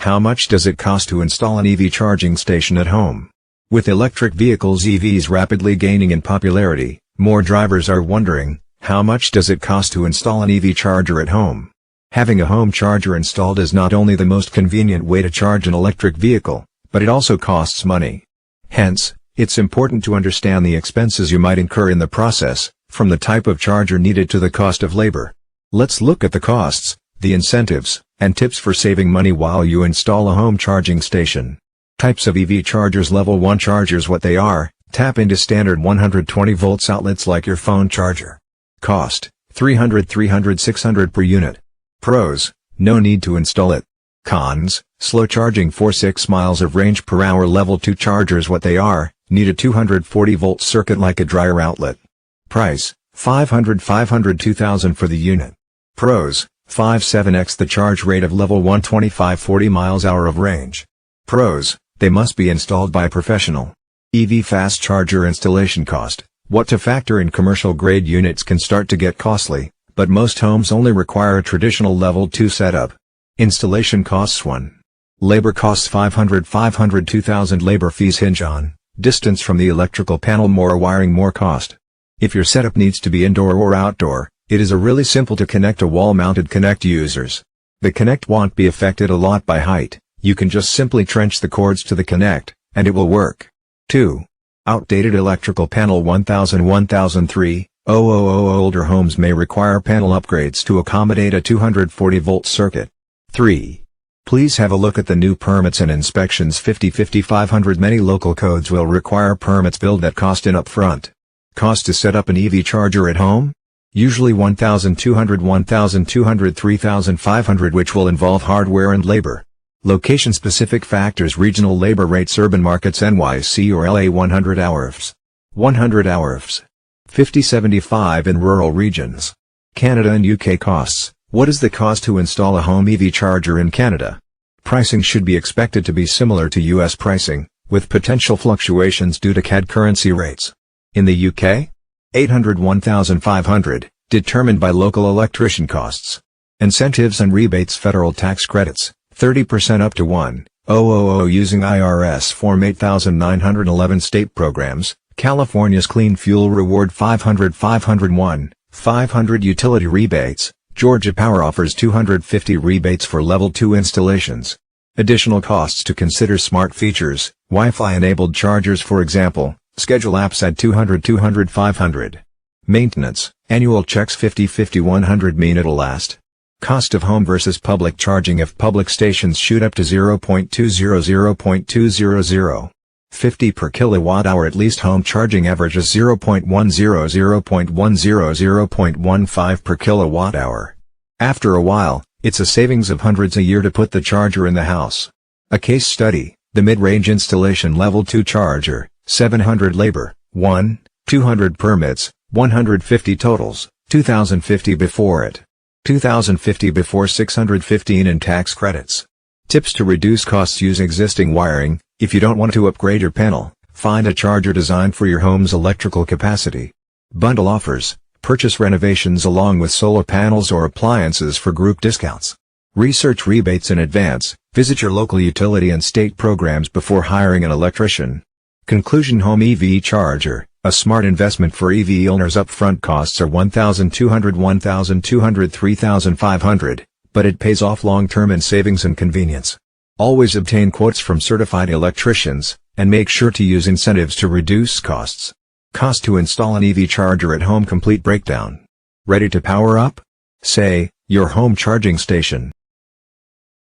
How much does it cost to install an EV charging station at home? With electric vehicles EVs rapidly gaining in popularity, more drivers are wondering, how much does it cost to install an EV charger at home? Having a home charger installed is not only the most convenient way to charge an electric vehicle, but it also costs money. Hence, it's important to understand the expenses you might incur in the process, from the type of charger needed to the cost of labor. Let's look at the costs, the incentives, and tips for saving money while you install a home charging station. Types of EV chargers. Level 1 chargers. What they are: tap into standard 120 volts outlets like your phone charger. Cost: $300, per unit. Pros: no need to install it. Cons: slow charging. 4-6 miles of range per hour. Level 2 chargers. What they are: need a 240 volt circuit like a dryer outlet. Price: $500 $2,000 for the unit. Pros: 5-7x the charge rate of level 1. 25-40 miles hour of range. Pros: they must be installed by a professional. EV fast charger installation cost. What to factor in: commercial grade units can start to get costly, but most homes only require a traditional level 2 setup. Installation costs. 1. Labor costs $500 $2,000. Labor fees hinge on distance from the electrical panel. More wiring, more cost. If your setup needs to be indoor or outdoor, it is really simple to connect a wall-mounted Connect users. The Connect won't be affected a lot by height. You can just simply trench the cords to the Connect, and it will work. 2. Outdated electrical panel. 1003. Older homes may require panel upgrades to accommodate a 240 volt circuit. 3. Please have a look at the new permits and inspections. 50-5500. Many local codes will require permits billed at cost in upfront. Cost to set up an EV charger at home? Usually $1,200, $1,200, $3,500, which will involve hardware and labor. Location-specific factors. Regional labor rates. Urban markets NYC or LA 100 hours. 100 hours. 50-75 in rural regions. Canada and UK costs. What is the cost to install a home EV charger in Canada? Pricing should be expected to be similar to US pricing, with potential fluctuations due to CAD currency rates. In the UK? $800 $1,500, determined by local electrician costs. Incentives and rebates. Federal tax credits, 30% up to $1,000 using IRS Form 8911. State programs, California's Clean Fuel Reward $500 $500 utility rebates. Georgia Power offers $250 rebates for level 2 installations. Additional costs to consider. Smart features, Wi-Fi enabled chargers for example. Schedule apps at $200 $500. Maintenance, annual checks $50 $100 mean it'll last. Cost of home versus public charging. If public stations shoot up to 0.20 0.200 50 per kilowatt hour, at least home charging averages 0.10 0.10 0.15 per kilowatt hour. After a while, it's a savings of hundreds a year to put the charger in the house. A case study: the mid-range installation level 2 charger. 700 labor, 1, 200 permits, 150 totals, 2,050 before it. 2,050 before. 615 in tax credits. Tips to reduce costs: use existing wiring. If you don't want to upgrade your panel, find a charger designed for your home's electrical capacity. Bundle offers: purchase renovations along with solar panels or appliances for group discounts. Research rebates in advance. Visit your local utility and state programs before hiring an electrician. Conclusion: home EV charger, a smart investment for EV owners. Upfront costs are $1,200 $1,200 $3,500, but it pays off long-term in savings and convenience. Always obtain quotes from certified electricians, and make sure to use incentives to reduce costs. Cost to install an EV charger at home. Complete breakdown. Ready to power up? Say, your home charging station.